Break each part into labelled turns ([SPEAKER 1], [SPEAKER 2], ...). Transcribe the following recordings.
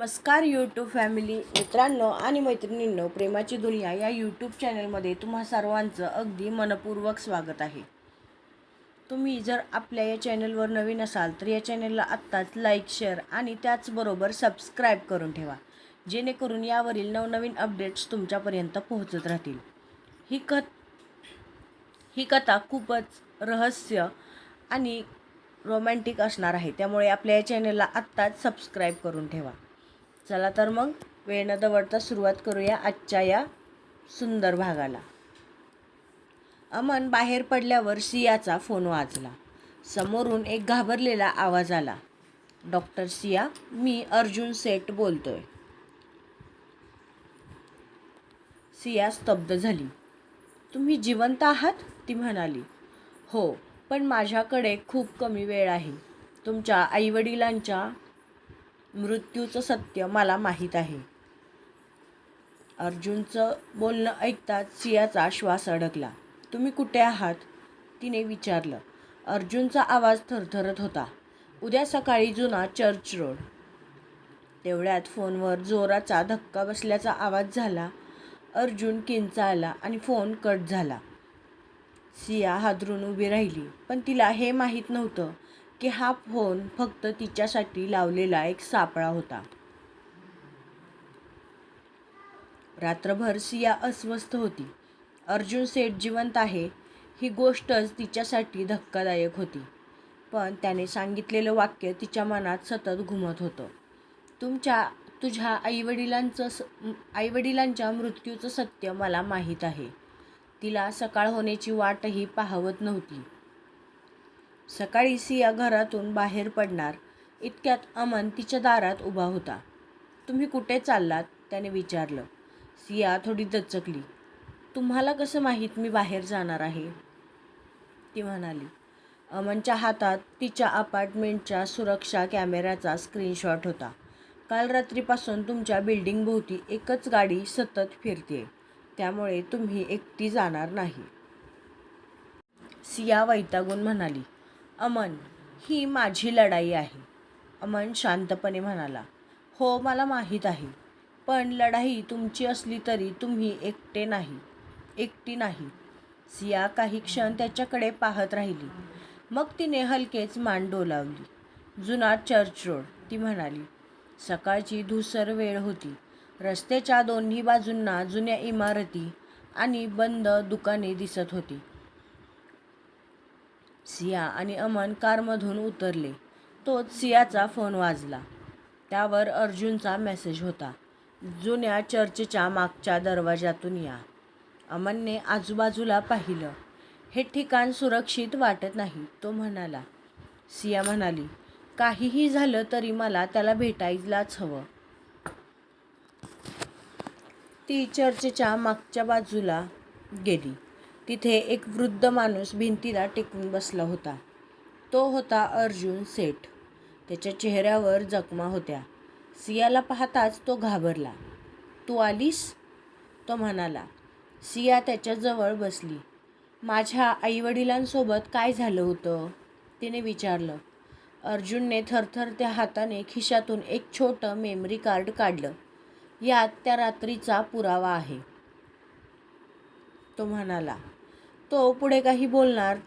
[SPEAKER 1] नमस्कार YouTube family मित्रांनो आणि मैत्रिणींनो, प्रेमाची दुनिया या यूट्यूब चॅनलमध्ये तुम्हा सर्वांचं अगदी मनपूर्वक स्वागत आहे. तुम्ही जर आपल्या या चॅनलवर नवीन असाल तर या चॅनलला आत्ताच लाईक, शेअर आणि त्याचबरोबर सबस्क्राईब करून ठेवा, जेणेकरून यावरील नवनवीन अपडेट्स तुमच्यापर्यंत पोहोचत राहतील. ही कथा खूपच रहस्य आणि रोमॅन्टिक असणार आहे, त्यामुळे आपल्या या चॅनलला आत्ताच सबस्क्राईब करून ठेवा. चला तर मग वेळ न दवडता सुरुवात करूया आजच्या या सुंदर भागाला. अमन बाहेर पडल्यावर सियाचा फोन वाजला. समोरून एक घाबरलेला आवाज आला. डॉक्टर सिया, मी अर्जुन सेठ बोलतोय. सिया स्तब्ध झाली. तुम्ही जिवंत आहात? ती म्हणाली. हो, पण माझ्याकडे खूप कमी वेळ आहे. तुमच्या आईवडिलांच्या मृत्यूचं सत्य मला माहीत आहे. अर्जुनचं बोलणं ऐकताच सियाचा श्वास अडकला. तुम्ही कुठे आहात? तिने विचारलं. अर्जुनचा आवाज थरथरत होता. उद्या सकाळी जुना चर्च रोड. तेवढ्यात फोनवर जोराचा धक्का बसल्याचा आवाज झाला. अर्जुन किंचाळला आणि फोन कट झाला. सिया हादरून उभी राहिली, पण तिला हे माहीत नव्हतं की हा फोन फक्त तिच्यासाठी लावलेला एक सापळा होता. रात्रभर सिया अस्वस्थ होती. अर्जुन सेठ जिवंत आहे ही गोष्टच तिच्यासाठी धक्कादायक होती, पण त्याने सांगितलेलं वाक्य तिच्या मनात सतत घुमत होतं. तुझ्या आईवडिलांच्या मृत्यूचं सत्य मला माहीत आहे. तिला सकाळ होण्याची वाटही पाहवत नव्हती. सकाळी सिया घरातून बाहेर पडणार इतक्यात अमन तिच्या दारात उभा होता. तुम्ही कुठे चाललात? त्याने विचारलं. सिया थोडी दचकली. तुम्हाला कसं माहीत मी बाहेर जाणार आहे? ती म्हणाली. अमनच्या हातात तिच्या अपार्टमेंटच्या सुरक्षा कॅमेऱ्याचा स्क्रीनशॉट होता. काल रात्रीपासून तुमच्या बिल्डिंगभोवती एकच गाडी सतत फिरतेय, त्यामुळे तुम्ही एकटी जाणार नाही. सिया वैतागून म्हणाली. अमन, ही माझी लढाई आहे. अमन शांतपणे म्हणाला. हो, मला माहीत आहे, पण लढाई तुमची असली तरी तुम्ही एकटी नाही. सिया काही क्षण त्याच्याकडे पाहत राहिली. मग तिने हलकेच मान डोलावली. जुना चर्च रोड, ती म्हणाली. सकाळची धूसर वेळ होती. रस्त्याच्या दोन्ही बाजूंना जुन्या इमारती आणि बंद दुकाने दिसत होती. सिया आणि अमन कारमधून उतरले. तोच सियाचा फोन वाजला. त्यावर अर्जुनचा मेसेज होता. जुन्या चर्चच्या मागच्या दरवाजातून या. अमनने आजूबाजूला पाहिलं. हे ठिकाण सुरक्षित वाटत नाही, तो म्हणाला. सिया म्हणाली. काहीही झालं तरी मला त्याला भेटायलाच हवं. ती चर्चच्या मागच्या बाजूला गेली. तिथे एक वृद्ध माणूस भिंतीला टेकून बसला होता. तो होता अर्जुन सेठ. त्याच्या चेहऱ्यावर जखमा होत्या. सियाला पाहताच तो घाबरला. तू आलीस? तो म्हणाला. सिया त्याच्याजवळ बसली. माझ्या आईवडिलांसोबत काय झालं होतं? तिने विचारलं. अर्जुनने थरथरत्या हाताने खिशातून एक छोटं मेमरी कार्ड काढलं. यात त्या रात्रीचा पुरावा आहे, तो म्हणाला. तो पुढे काही बोलणार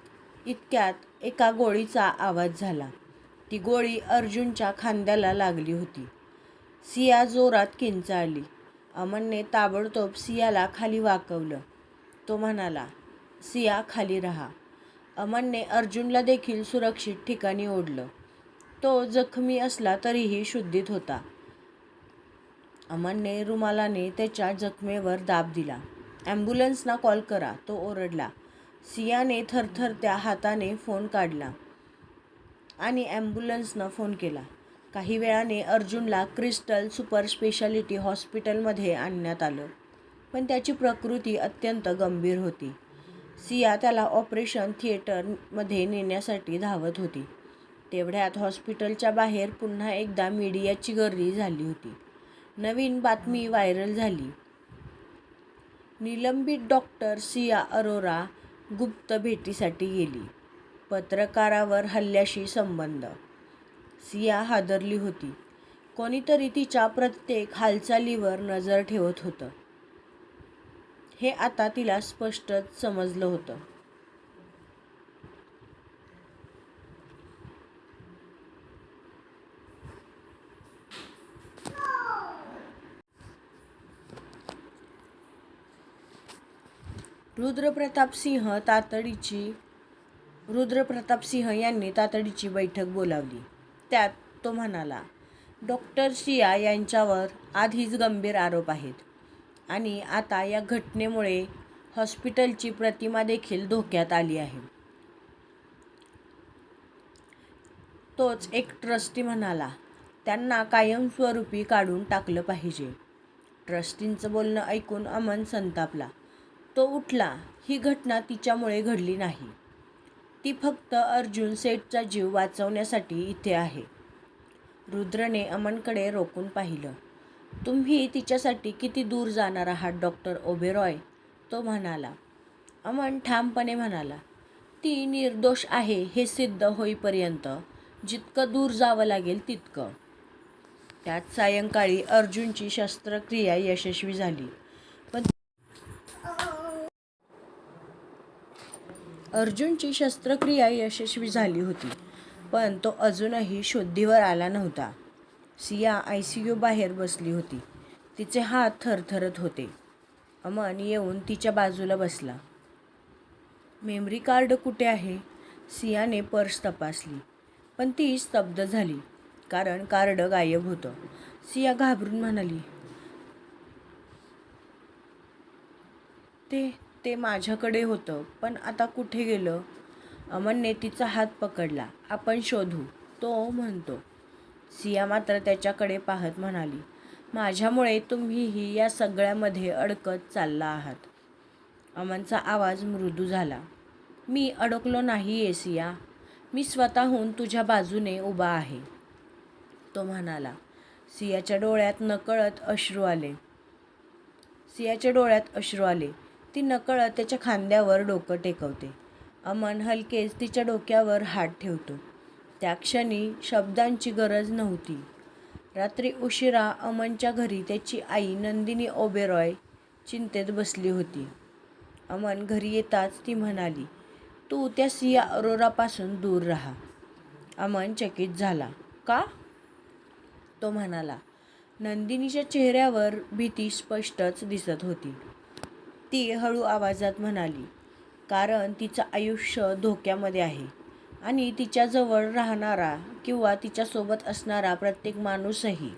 [SPEAKER 1] इतक्यात एका गोळीचा आवाज झाला. ती गोळी अर्जुनच्या खांद्याला लागली होती. सिया जोरात किंचाळली. अमनने ताबडतोब सियाला खाली वाकवलं. तो म्हणाला. सिया, खाली राहा. अमनने अर्जुनला देखील सुरक्षित ठिकाणी ओढलं. तो जखमी असला तरीही शुद्धीत होता. अमनने रुमालाने त्याच्या जखमेवर दाब दिला. ॲम्ब्युलन्सना कॉल करा, तो ओरडला. सियाने थरथरत्या हाताने फोन काढला आणि ॲम्ब्युलन्सनं फोन केला. काही वेळाने अर्जुनला क्रिस्टल सुपर स्पेशालिटी हॉस्पिटलमध्ये आणण्यात आलं, पण त्याची प्रकृती अत्यंत गंभीर होती. सिया त्याला ऑपरेशन थिएटरमध्ये नेण्यासाठी धावत होती. तेवढ्यात हॉस्पिटलच्या बाहेर पुन्हा एकदा मीडियाची गर्दी झाली होती. नवीन बातमी व्हायरल झाली. निलंबित डॉक्टर सिया अरोरा गुप्त भेटीसाठी गेली. पत्रकारावर हल्ल्याशी संबंध. सिया हादरली होती. कोणीतरी तिच्या प्रत्येक हालचालीवर नजर ठेवत होतं, हे आता तिला स्पष्टच समजलं होतं. रुद्रप्रताप सिंह यांनी तातडीची बैठक बोलावली. त्यात तो म्हणाला, डॉक्टर सिया यांच्यावर आधीच गंभीर आरोप आहेत आणि आता या घटनेमुळे हॉस्पिटलची प्रतिमा देखील धोक्यात आली आहे. तोच एक ट्रस्टी म्हणाला, त्यांना कायमस्वरूपी काढून टाकलं पाहिजे. ट्रस्टींचं बोलणं ऐकून अमन संतापला. तो उठला. ही घटना तिच्यामुळे घडली नाही. ती फक्त अर्जुन सेठचा जीव वाचवण्यासाठी इथे आहे. रुद्रने अमनकडे रोखून पाहिलं. तुम्ही तिच्यासाठी किती दूर जाणार आहात डॉक्टर ओबेरॉय? तो म्हणाला. अमन ठामपणे म्हणाला, ती निर्दोष आहे हे सिद्ध होईपर्यंत जितकं दूर जावं लागेल तितकं. त्यात सायंकाळी अर्जुनची शस्त्रक्रिया यशस्वी झाली. होती, पण तो अजूनही शुद्धीवर आला नव्हता. सिया ICU बाहेर बसली होती. तिचे हात थरथरत होते. अमन येऊन तिच्या बाजूला बसला. मेमरी कार्ड कुठे आहे? सियाने पर्स तपासली, पण ती स्तब्ध झाली, कारण कार्ड गायब होतं. सिया घाबरून म्हणाली, ते माझ्याकडे होतं, पण आता कुठे गेलं? अमनने तिचा हात पकडला. आपण शोधू, तो म्हणतो. सिया मात्र त्याच्याकडे पाहत म्हणाली, माझ्यामुळे तुम्हीही या सगळ्यामध्ये अडकत चालला आहात. अमनचा आवाज मृदू झाला. मी अडकलो नाहीये सिया, मी स्वतःहून तुझ्या बाजूने उभा आहे, तो म्हणाला. सियाच्या डोळ्यात नकळत अश्रू आले. ती नकळत त्याच्या खांद्यावर डोकं टेकवते. अमन हलकेच तिच्या डोक्यावर हात ठेवतो. त्या क्षणी शब्दांची गरज नव्हती. रात्री उशिरा अमनच्या घरी त्याची आई नंदिनी ओबेरॉय चिंतेत बसली होती. अमन घरी येताच ती म्हणाली, तू त्या सिया अरोरापासून दूर राहा. अमन चकित झाला. का? तो म्हणाला. नंदिनीच्या चेहऱ्यावर भीती स्पष्टच दिसत होती. ती हळू आवाजात म्हणाली, कारण तिचं आयुष्य धोक्यामध्ये आहे आणि तिच्याजवळ राहणारा किंवा तिच्यासोबत असणारा प्रत्येक माणूसही.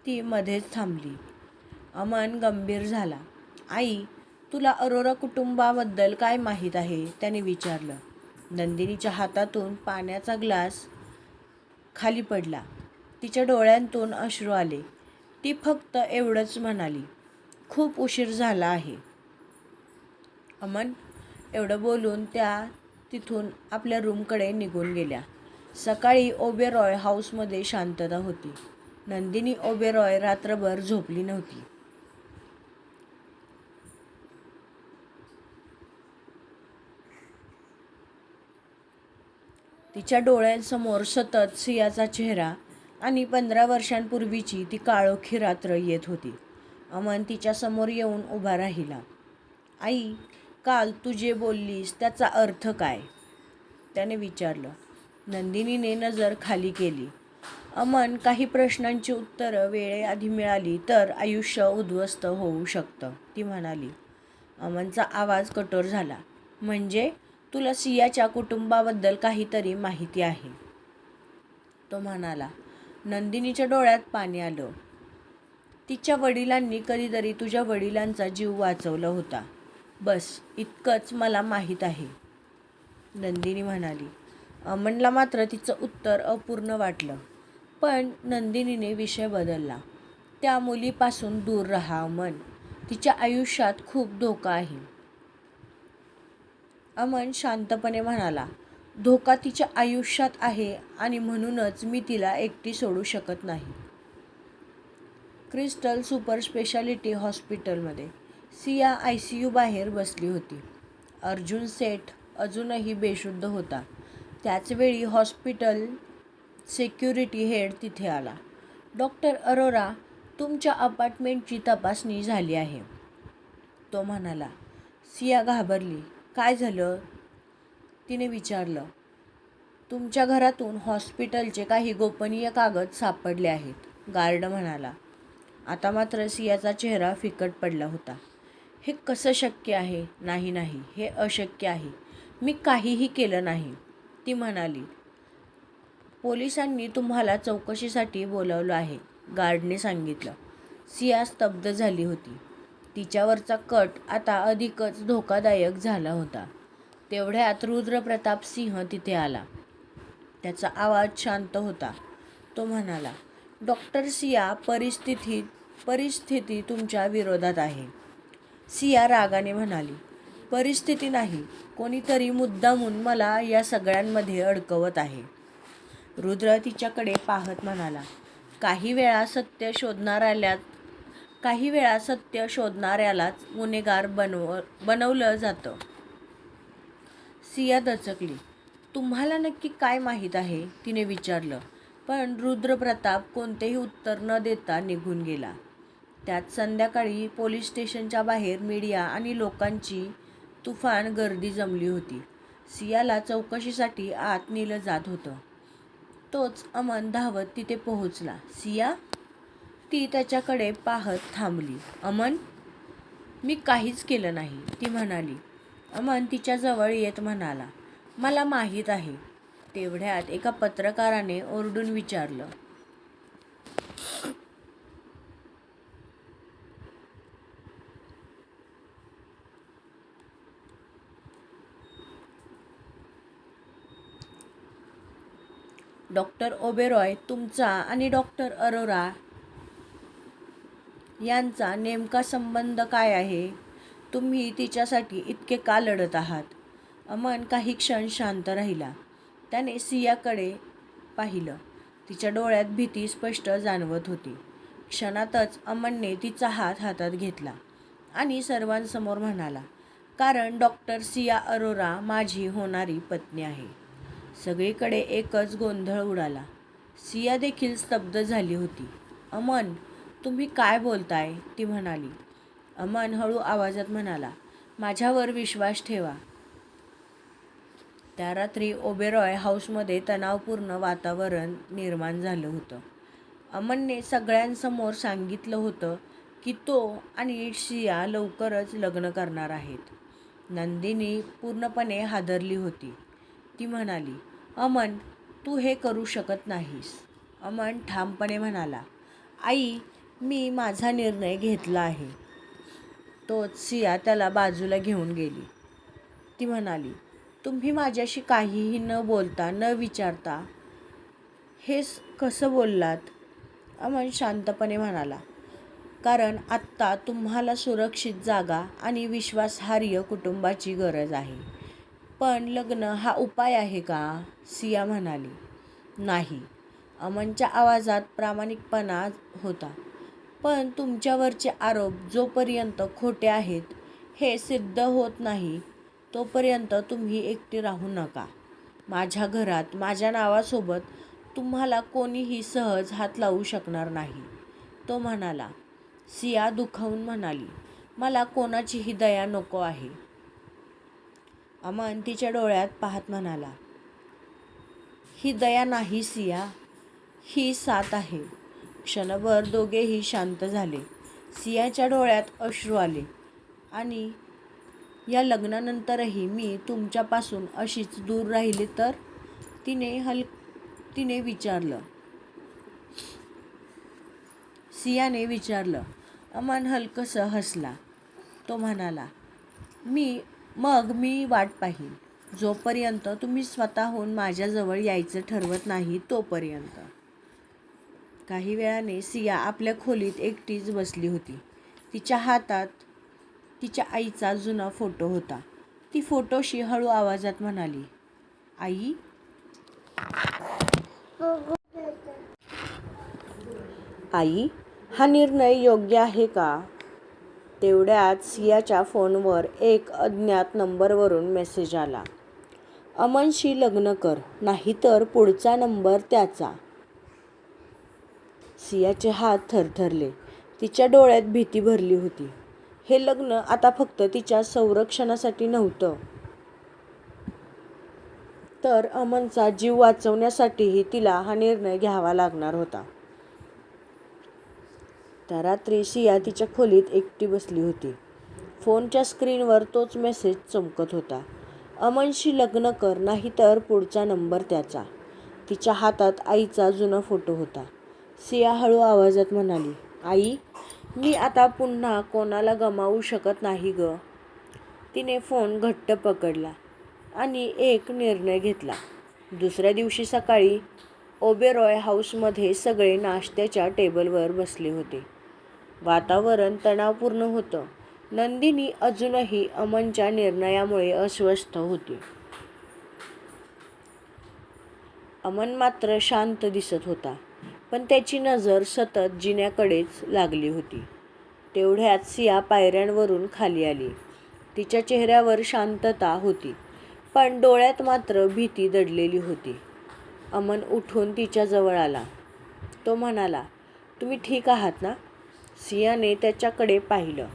[SPEAKER 1] ती मध्येच थांबली. अमन गंभीर झाला. आई, तुला अरोरा कुटुंबाबद्दल काय माहीत आहे? त्याने विचारलं. नंदिनीच्या हातातून पाण्याचा ग्लास खाली पडला. तिच्या डोळ्यांतून अश्रू आले. ती फक्त एवढंच म्हणाली, खूप उशीर झाला आहे. अमन एवढं बोलून त्या तिथून आपल्या रूमकडे निघून गेल्या. सकाळी ओबेरॉय हाऊसमध्ये शांतता होती. नंदिनी ओबेरॉय रात्रभर झोपली नव्हती. तिच्या डोळ्यांसमोर सतत सियाचा चेहरा आणि 15 वर्षांपूर्वीची ती काळोखी रात्र येत होती. अमन तिच्यासमोर येऊन उभा राहिला. आई, काल तू जे बोललीस त्याचा अर्थ काय? त्याने विचारलं. नंदिनीने नजर खाली केली. अमन, काही प्रश्नांची उत्तरं वेळेआधी मिळाली तर आयुष्य उद्ध्वस्त होऊ शकतं, ती म्हणाली. अमनचा आवाज कठोर झाला. म्हणजे तुला सियाच्या कुटुंबाबद्दल काहीतरी माहिती आहे, तो म्हणाला. नंदिनीच्या डोळ्यात पाणी आलं. तिच्या वडिलांनी कधीतरी तुझ्या वडिलांचा जीव वाचवला होता, बस इतकंच मला माहीत आहे, नंदिनी म्हणाली. अमनला मात्र तिचं उत्तर अपूर्ण वाटलं, पण नंदिनीने विषय बदलला. त्या मुलीपासून दूर राहा अमन, तिच्या आयुष्यात खूप धोका आहे. अमन शांतपणे म्हणाला, धोका तिच्या आयुष्यात आहे आणि म्हणूनच मी तिला एकटी सोडू शकत नाही. क्रिस्टल सुपर स्पेशालिटी हॉस्पिटलमध्ये सिया ICU बाहेर बसली होती. अर्जुन सेठ अजूनही बेशुद्ध होता. त्याचवेळी सिक्युरिटी हेड तिथे आला. डॉक्टर अरोरा, तुमच्या अपार्टमेंटची तपासणी झाली आहे, तो म्हणाला. सिया घाबरली. काय झालं, तिने विचारलं. तुमच्या घरातून हॉस्पिटलचे काही गोपनीय कागद सापडले आहेत, गार्ड म्हणाला. आता मात्र सियाचा चेहरा फिकट पडला होता. हे कसं शक्य आहे? नाही, हे अशक्य आहे. मी काहीही केलं नाही, ती म्हणाली. पोलिसांनी तुम्हाला चौकशीसाठी बोलावलं आहे, गार्डने सांगितलं. सिया स्तब्ध झाली होती. तिच्यावरचा कट आता अधिकच धोकादायक झाला होता. तेवढ्यात रुद्रप्रताप सिंह तिथे आला. त्याचा आवाज शांत होता. तो म्हणाला, डॉक्टर सिया, परिस्थिती तुमच्या विरोधात आहे. सिया रागाने म्हणाली, परिस्थिती नाही, कोणीतरी मुद्दामून मला या सगळ्यांमध्ये अडकवत आहे. रुद्र तिच्याकडे पाहत म्हणाला, काही वेळा सत्य शोधणाऱ्यालाच गुन्हेगार बनवलं जातं. सिया दचकली. तुम्हाला नक्की काय माहीत आहे, तिने विचारलं. पण रुद्रप्रताप कोणतेही उत्तर न देता निघून गेला. त्यात संध्याकाळी पोलीस स्टेशनच्या बाहेर मीडिया आणि लोकांची तुफान गर्दी जमली होती. सियाला चौकशीसाठी आत नेलं जात होतं. तोच अमन धावत तिथे पोहोचला. सिया, ती त्याच्याकडे पाहत थांबली. अमन, मी काहीच केलं नाही, ती म्हणाली. अमन तिच्याजवळ येत म्हणाला, मला माहीत आहे. तेवढ्यात एका पत्रकाराने ओरडून विचारलं, डॉक्टर ओबेरॉय, तुमचा आणि डॉक्टर अरोरा यांचा नेमका संबंध काय आहे? तुम्ही तिच्यासाठी इतके का लढत आहात? अमन काही क्षण शांत राहिला. त्याने सियाकडे पाहिलं. तिच्या डोळ्यात भीती स्पष्ट जाणवत होती. क्षणातच अमनने तिचा हात हातात घेतला आणि सर्वांसमोर म्हणाला, कारण डॉक्टर सिया अरोरा माझी होणारी पत्नी आहे. सगळीकडे एकच गोंधळ उडाला. सिया देखील स्तब्ध झाली होती. अमन, तुम्ही काय बोलताय, ती म्हणाली. अमन हळू आवाजात म्हणाला, माझ्यावर विश्वास ठेवा. त्या रात्री ओबेरॉय हाऊसमध्ये तणावपूर्ण वातावरण निर्माण झालं होतं. अमनने सगळ्यांसमोर सांगितलं होतं की तो आणि सिया लवकरच लग्न करणार आहेत. नंदिनी पूर्णपणे हादरली होती. ती म्हणाली, अमन, तू हे करू शकत नाहीस. अमन ठामपणे म्हणाला, आई, मी माझा निर्णय घेतला आहे. तोच सिया त्याला बाजूला घेऊन गेली. ती म्हणाली, तुम्ही माझ्याशी काहीही न बोलता, न विचारता हे कसं बोललात? अमन शांतपणे म्हणाला, कारण आत्ता तुम्हाला सुरक्षित जागा आणि विश्वासार्ह कुटुंबाची गरज आहे. पण लग्न हा उपाय आहे का? सिया म्हणाली. नाही. अमनच्या आवाजात प्रामाणिकपणा होता. पण तुमच्यावरचे आरोप जोपर्यंत खोटे आहेत हे सिद्ध होत नाही तोपर्यंत तुम्ही एकटे राहू नका. माझ्या घरात माझ्या नावासोबत तुम्हाला कोणीही सहज हात लावू शकणार नाही, तो म्हणाला. सिया दुखावून म्हणाली, मला कोणाचीही दया नको आहे. अमन तिच्या डोळ्यात पाहत म्हणाला, ही दया नाही सिया, ही साथ आहे. क्षणभर दोघेही शांत झाले. सियाच्या डोळ्यात अश्रू आले. आणि या लग्नानंतरही मी तुमच्यापासून अशीच दूर राहिली तर? तिने विचारलं. सियाने विचारलं. अमन हलकसं हसला. तो म्हणाला, मी वाट पाहीन, जोपर्यंत तुम्ही स्वतःहून माझ्याजवळ यायचं ठरवत नाही तोपर्यंत. काही वेळाने सिया आपल्या खोलीत एकटीच बसली होती. तिच्या हातात तिच्या आईचा जुना फोटो होता. ती फोटोशी हळू आवाजात म्हणाली, आई. आई, हा निर्णय योग्य आहे का? तेवढ्यात सियाच्या फोनवर एक अज्ञात नंबरवरून मेसेज आला. अमनशी लग्न कर, नाहीतर पुढचा नंबर त्याचा. सियाचे हात थरथरले. तिच्या डोळ्यात भीती भरली होती. हे लग्न आता फक्त तिच्या संरक्षणासाठी नव्हतं, तर अमनचा जीव वाचवण्यासाठीही तिला हा निर्णय घ्यावा लागणार होता. त्या रात्री सिया तिच्या खोलीत एकटी बसली होती. फोनच्या स्क्रीनवर तोच मेसेज चमकत होता. अमनशी लग्न कर, नाहीतर पुढचा नंबर त्याचा. तिच्या हातात आईचा जुना फोटो होता. सिया हळू आवाजात म्हणाली, आई, मी आता पुन्हा कोणाला गमावू शकत नाही ग. तिने फोन घट्ट पकडला आणि एक निर्णय घेतला. दुसऱ्या दिवशी सकाळी ओबेरॉय हाऊसमध्ये सगळे नाश्त्याच्या टेबलवर बसले होते. वातावरण तणावपूर्ण होतं. नंदिनी अजूनही अमनच्या निर्णयामुळे अस्वस्थ होती. अमन मात्र शांत दिसत होता, पण त्याची नजर सतत जिन्याकडेच लागली होती. तेवढ्यात सिया पायऱ्यांवरून खाली आली. तिच्या चेहऱ्यावर शांतता होती, पण डोळ्यात मात्र भीती दडलेली होती. अमन उठून तिच्याजवळ आला. तो म्हणाला, तुम्ही ठीक आहात ना? सियाने त्याच्याकडे पाहिलं.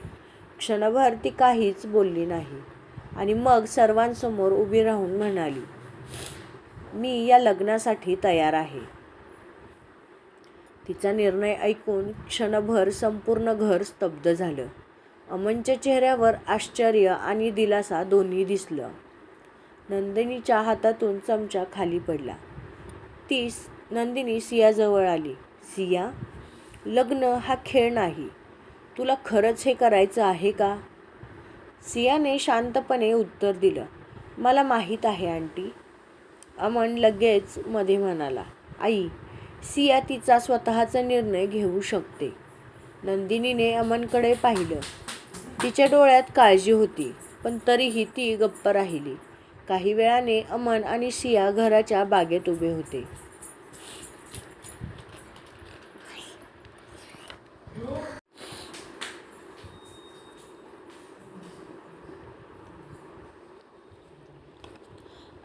[SPEAKER 1] क्षणभर ती काहीच बोलली नाही आणि मग सर्वांसमोर उभी राहून म्हणाली, मी या लग्नासाठी तयार आहे. तिचा निर्णय ऐकून क्षणभर संपूर्ण घर स्तब्ध झालं. अमनच्या चेहऱ्यावर आश्चर्य आणि दिलासा दोन्ही दिसलं. नंदिनीच्या हातातून चमचा खाली पडला. नंदिनी सियाजवळ आली. सिया, लग्न हा खेळ नाही. तुला खरंच हे करायचं आहे का? सियाने शांतपणे उत्तर दिलं, मला माहीत आहे आंटी. अमन लगेच मध्ये म्हणाला, आई, सिया तिचा स्वतःचा निर्णय घेऊ शकते. नंदिनीने अमनकडे पाहिलं. तिच्या डोळ्यात काळजी होती, पण तरीही ती गप्प राहिली. काही वेळाने अमन आणि सिया घराच्या बागेत उभे होते.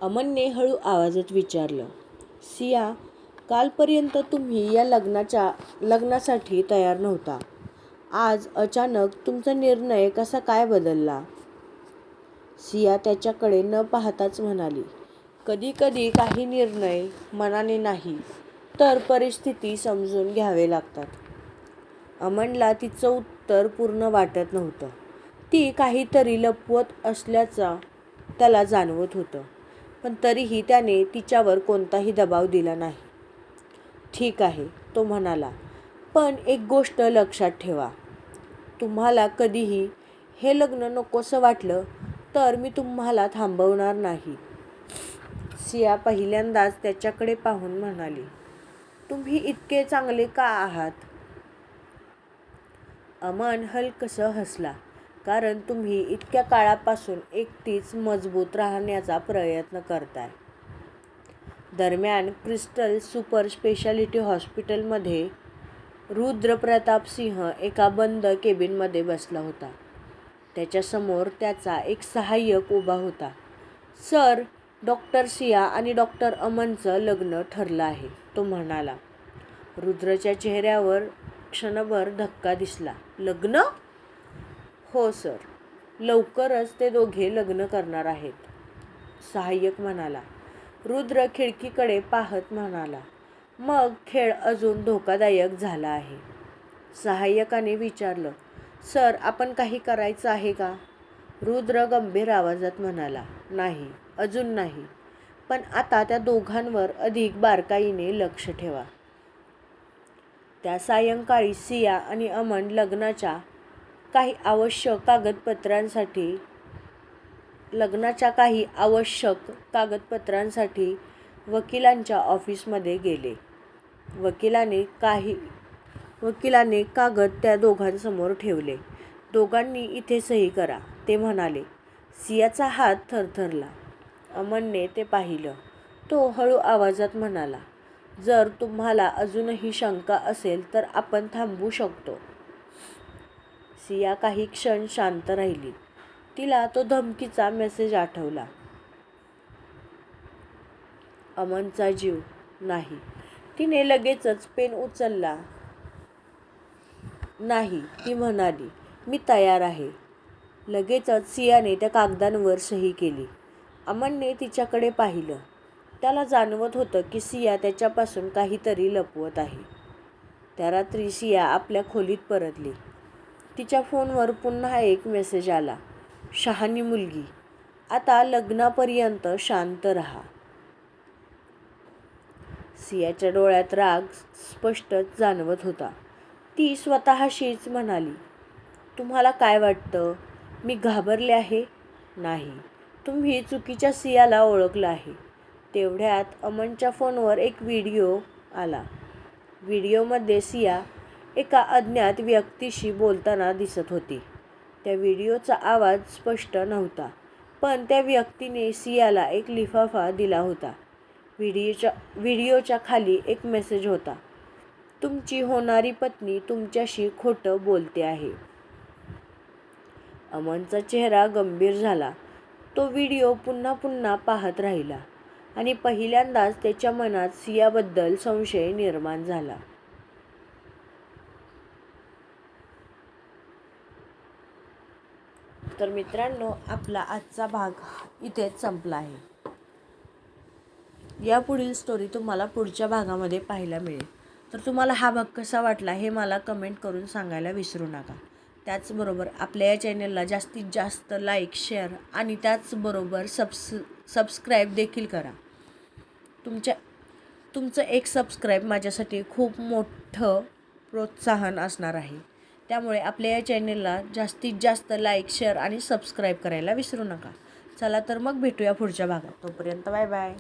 [SPEAKER 1] अमनने हळू आवाजात विचारलं, सिया, कालपर्यंत तुम्ही या लग्नासाठी तयार नव्हता. आज अचानक तुमचा निर्णय कसा काय बदलला? सिया त्याच्याकडे न पाहताच म्हणाली, कधी कधी काही निर्णय मनाने नाही, तर परिस्थिती समजून घ्यावे लागतात. अमनला तिचं उत्तर पूर्ण वाटत नव्हतं. ती काहीतरी लपवत असल्याचं त्याला जाणवत होतं, पण तरीही त्याने तिच्यावर कोणताही दबाव दिला नाही. ठीक आहे, तो म्हणाला, पण एक गोष्ट लक्षात ठेवा. तुम्हाला कधीही हे लग्न नकोसं वाटलं तर मी तुम्हाला थांबवणार नाही. सिया पहिल्यांदाच त्याच्याकडे पाहून म्हणाली, तुम्ही इतके चांगले का आहात? अमन हलकसं हसला, कारण तुम्ही इतक्या काळापासून एकटीच मजबूत राहण्याचा प्रयत्न करताय. दरम्यान क्रिस्टल सुपर स्पेशालिटी हॉस्पिटलमध्ये रुद्रप्रताप सिंह एका बंद केबिनमध्ये बसला होता. त्याच्यासमोर त्याचा एक सहाय्यक उभा होता. सर, डॉक्टर सिया आणि डॉक्टर अमनचं लग्न ठरलं आहे, तो म्हणाला. रुद्रच्या चेहऱ्यावर क्षणभर धक्का दिसला. लग्न? हो सर, लवकरच ते दोघे लग्न करणार आहेत, सहाय्यक म्हणाला. रुद्र खिडकीकडे पाहत म्हणाला, मग खेळ अजून धोकादायक झाला आहे. सहाय्यकाने विचारलं, सर, आपण काही करायचं आहे का? रुद्र गंभीर आवाजात म्हणाला, नाही, अजून नाही, पण आता त्या दोघांवर अधिक बारकाईने लक्ष ठेवा. त्या सायंकाळी सिया आणि अमन लग्नाच्या काही आवश्यक कागदपत्रांसाठी वकिलांच्या ऑफिसमध्ये गेले. वकिलाने कागद त्या दोघांसमोर ठेवले. दोघांनी इथे सही करा, ते म्हणाले. सियाचा हात थरथरला. अमनने ते पाहिलं. तो हळू आवाजात म्हणाला, जर तुम्हाला अजूनही शंका असेल तर आपण थांबवू शकतो. सिया काही क्षण शांत राहिली. तिला तो धमकीचा मेसेज आठवला. अमनचा जीव नाही. तिने लगेचच पेन उचलला. नाही, ती म्हणाली, मी तयार आहे. लगेचच सियाने त्या कागदांवर सही केली. अमनने तिच्याकडे पाहिलं. त्याला जाणवत होतं की सिया त्याच्यापासून काहीतरी लपवत आहे. त्या रात्री सिया आपल्या खोलीत परतली. तिच्या फोनवर पुन्हा एक मेसेज आला. शहाणी मुलगी, आता लग्नापर्यंत शांत राहा. सियाच्या डोळ्यात राग स्पष्ट जाणवत होता. ती स्वतःशीच म्हणाली, तुम्हाला काय वाटतं? मी घाबरले आहे? नाही, तुम्ही चुकीच्या सियाला ओळखलं आहे. तेवढ्यात अमनच्या फोनवर एक व्हिडिओ आला. व्हिडिओमध्ये सिया एका अज्ञात व्यक्तीशी बोलताना दिसत होती. त्या व्हिडिओचा आवाज स्पष्ट नव्हता, पण त्या व्यक्तीने सियाला एक लिफाफा दिला होता. व्हिडिओच्या खाली एक मेसेज होता. तुमची होणारी पत्नी तुमच्याशी खोटं बोलते आहे. अमनचा चेहरा गंभीर झाला. तो व्हिडिओ पुन्हा पुन्हा पाहत राहिला आणि पहिल्यांदाच त्याच्या मनात सियाबद्दल संशय निर्माण झाला. तर मित्रांनो, आपला आजचा भाग इथेच संपला आहे. यापुढील स्टोरी तुम्हाला पुढच्या भागामध्ये पाहायला मिळेल. तर तुम्हाला हा भाग कसा वाटला हे मला कमेंट करून सांगायला विसरू नका. त्याचबरोबर आपल्या या चॅनलला जास्तीत जास्त लाईक, शेअर आणि त्याचबरोबर सबस्क्राईब देखील करा. तुमचं एक सबस्क्राईब माझ्यासाठी खूप मोठं प्रोत्साहन असणार आहे. त्यामुळे आपल्या या चॅनलला जास्तीत जास्त लाईक, शेअर आणि सबस्क्राईब करायला विसरू नका. चला तर मग भेटूया पुढच्या भागात. तोपर्यंत बाय बाय.